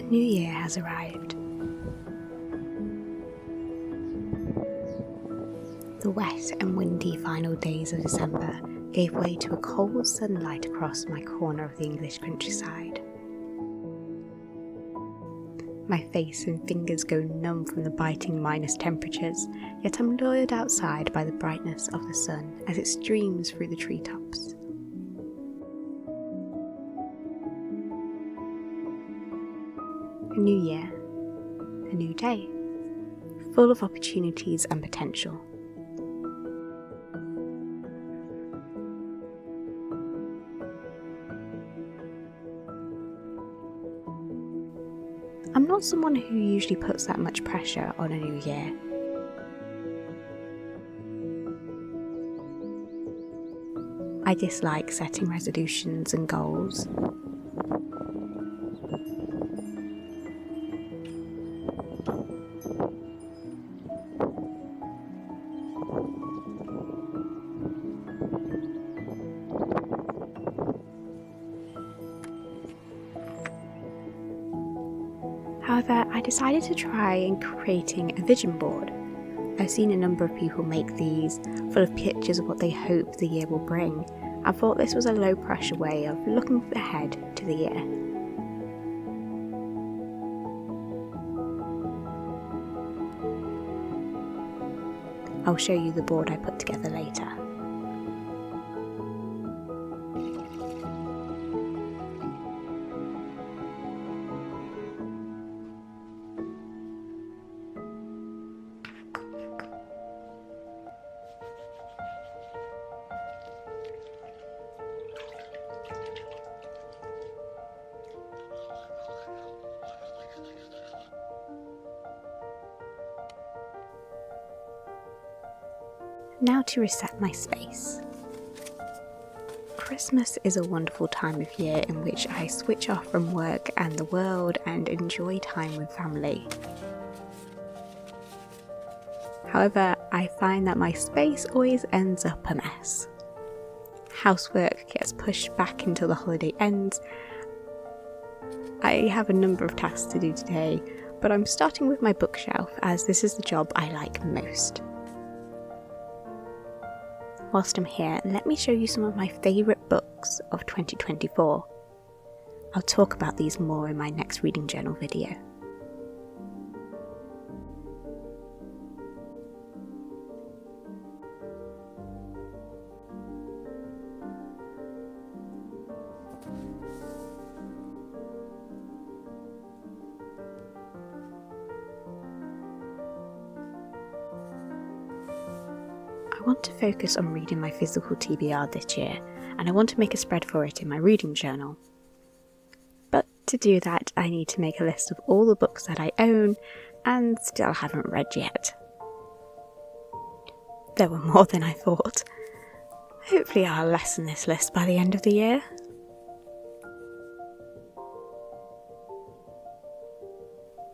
New Year has arrived. The wet and windy final days of December gave way to a cold sunlight across my corner of the English countryside. My face and fingers go numb from the biting minus temperatures, yet I'm lured outside by the brightness of the sun as it streams through the treetops. A new year, a new day, full of opportunities and potential. I'm not someone who usually puts that much pressure on a new year. I dislike setting resolutions and goals. However, I decided to try and creating a vision board. I've seen a number of people make these, full of pictures of what they hope the year will bring, and thought this was a low pressure way of looking ahead to the year. I'll show you the board I put together later. Now to reset my space. Christmas is a wonderful time of year in which I switch off from work and the world and enjoy time with family. However, I find that my space always ends up a mess. Housework gets pushed back until the holiday ends. I have a number of tasks to do today, but I'm starting with my bookshelf as this is the job I like most. Whilst I'm here, let me show you some of my favourite books of 2024. I'll talk about these more in my next reading journal video. I want to focus on reading my physical TBR this year, and I want to make a spread for it in my reading journal. But to do that, I need to make a list of all the books that I own and still haven't read yet. There were more than I thought. Hopefully I'll lessen this list by the end of the year.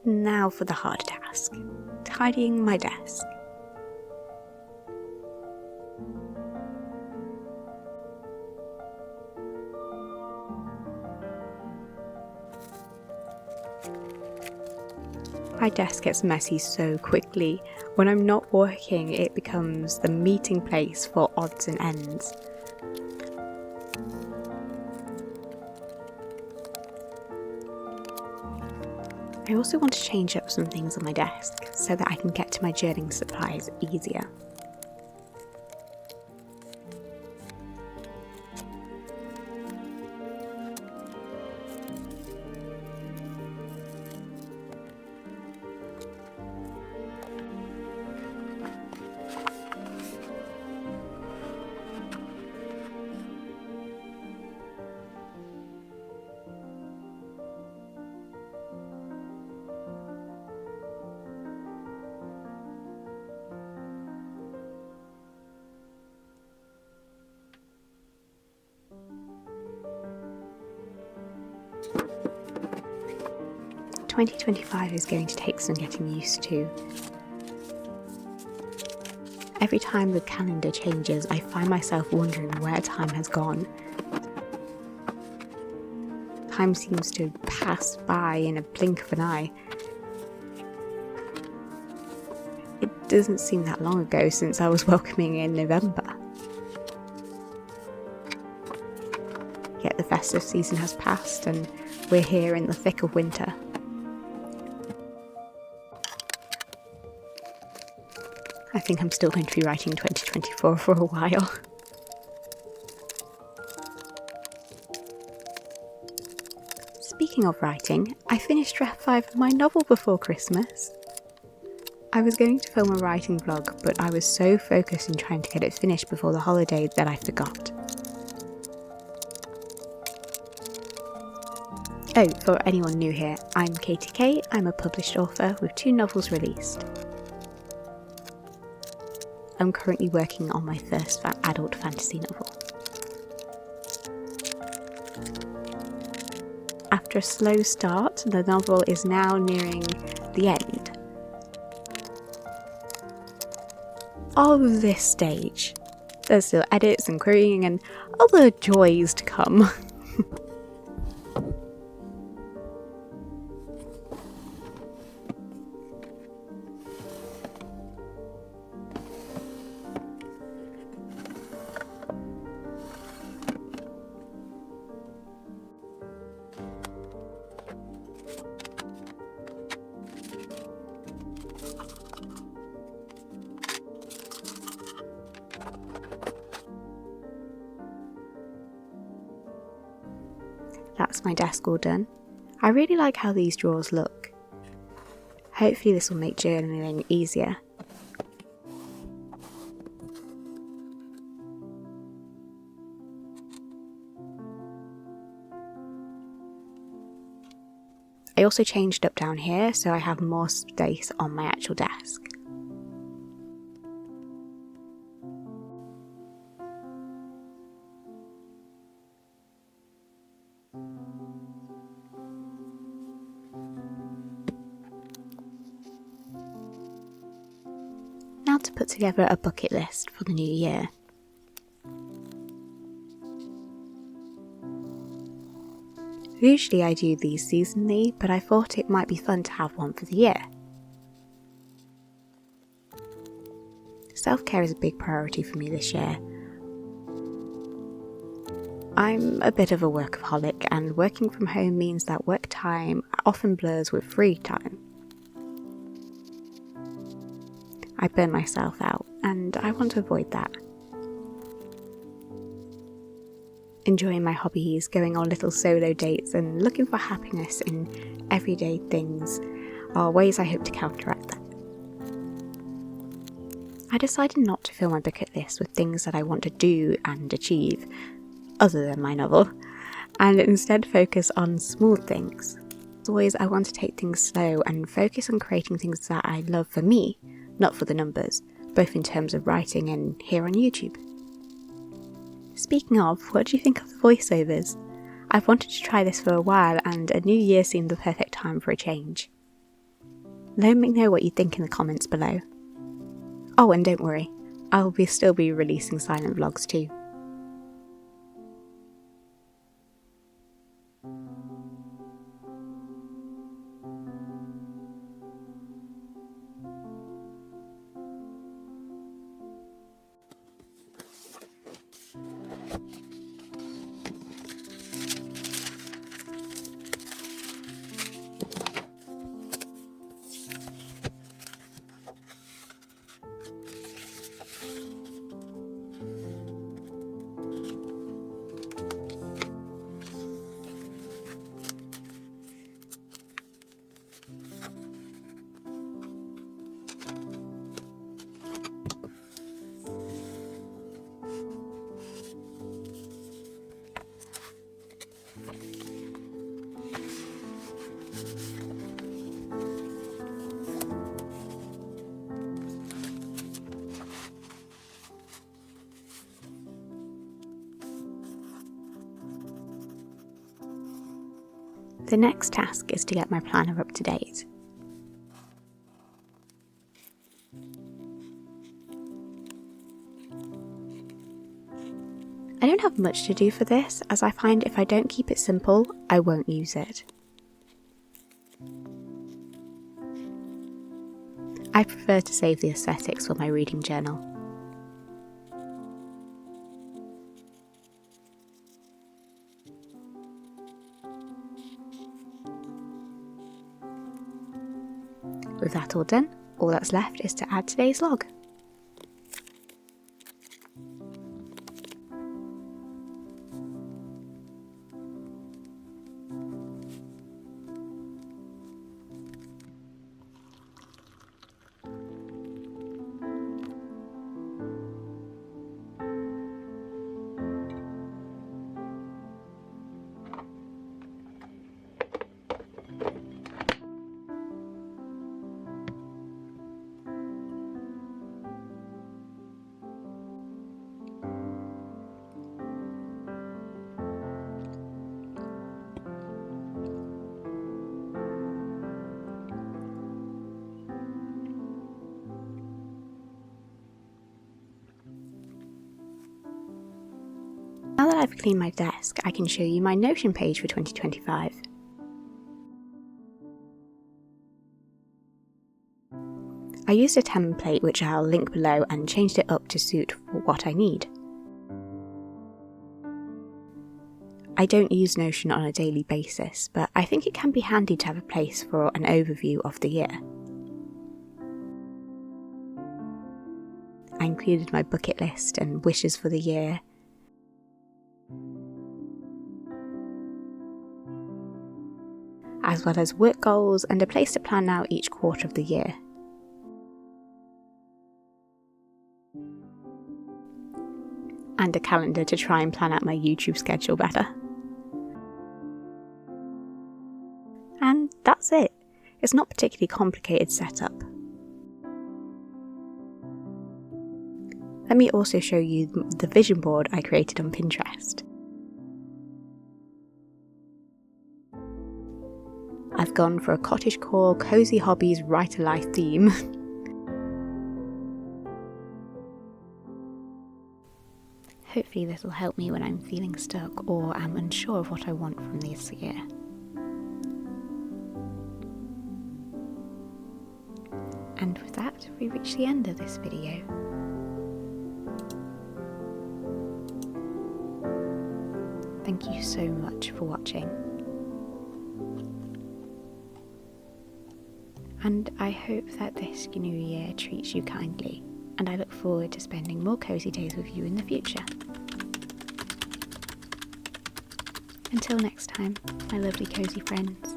Now for the hard task, tidying my desk. My desk gets messy so quickly. When I'm not working, it becomes the meeting place for odds and ends. I also want to change up some things on my desk so that I can get to my journaling supplies easier. "2025 is going to take some getting used to. Every time the calendar changes, I find myself wondering where time has gone. Time seems to pass by in a blink of an eye. It doesn't seem that long ago since I was welcoming in November. Yet the festive season has passed and we're here in the thick of winter. I think I'm still going to be writing 2024 for a while. Speaking of writing, I finished draft 5 of my novel before Christmas. I was going to film a writing vlog, but I was so focused in trying to get it finished before the holiday that I forgot. Oh, for anyone new here, I'm Katie Kay. I'm a published author with 2 novels released. I'm currently working on my first adult fantasy novel. After a slow start, the novel is now nearing the end of this stage. There's still edits and querying and other joys to come. That's my desk all done. I really like how these drawers look. Hopefully this will make journaling easier. I also changed up down here so I have more space on my actual desk. Now to put together a bucket list for the new year. Usually I do these seasonally, but I thought it might be fun to have one for the year. Self-care is a big priority for me this year. I'm a bit of a workaholic, and working from home means that work time often blurs with free time. I burn myself out, and I want to avoid that. Enjoying my hobbies, going on little solo dates, and looking for happiness in everyday things are ways I hope to counteract that. I decided not to fill my bucket list with things that I want to do and achieve, other than my novel, and instead focus on small things. As always, I want to take things slow and focus on creating things that I love for me, not for the numbers, both in terms of writing and here on YouTube. Speaking of, what do you think of the voiceovers? I've wanted to try this for a while and a new year seemed the perfect time for a change. Let me know what you think in the comments below. Oh, and don't worry, I'll still be releasing silent vlogs too. The next task is to get my planner up to date. I don't have much to do for this, as I find if I don't keep it simple, I won't use it. I prefer to save the aesthetics for my reading journal. With that all done, all that's left is to add today's log. Now that I've cleaned my desk, I can show you my Notion page for 2025. I used a template which I'll link below and changed it up to suit for what I need. I don't use Notion on a daily basis, but I think it can be handy to have a place for an overview of the year. I included my bucket list and wishes for the year, as well as work goals and a place to plan out each quarter of the year. And a calendar to try and plan out my YouTube schedule better. And that's it. It's not particularly complicated setup. Let me also show you the vision board I created on Pinterest. I've gone for a cottagecore, cosy hobbies, writer-life theme. Hopefully this will help me when I'm feeling stuck or am unsure of what I want from this year. And with that, we reach the end of this video. Thank you so much for watching. And I hope that this new year treats you kindly, and I look forward to spending more cosy days with you in the future. Until next time, my lovely cosy friends.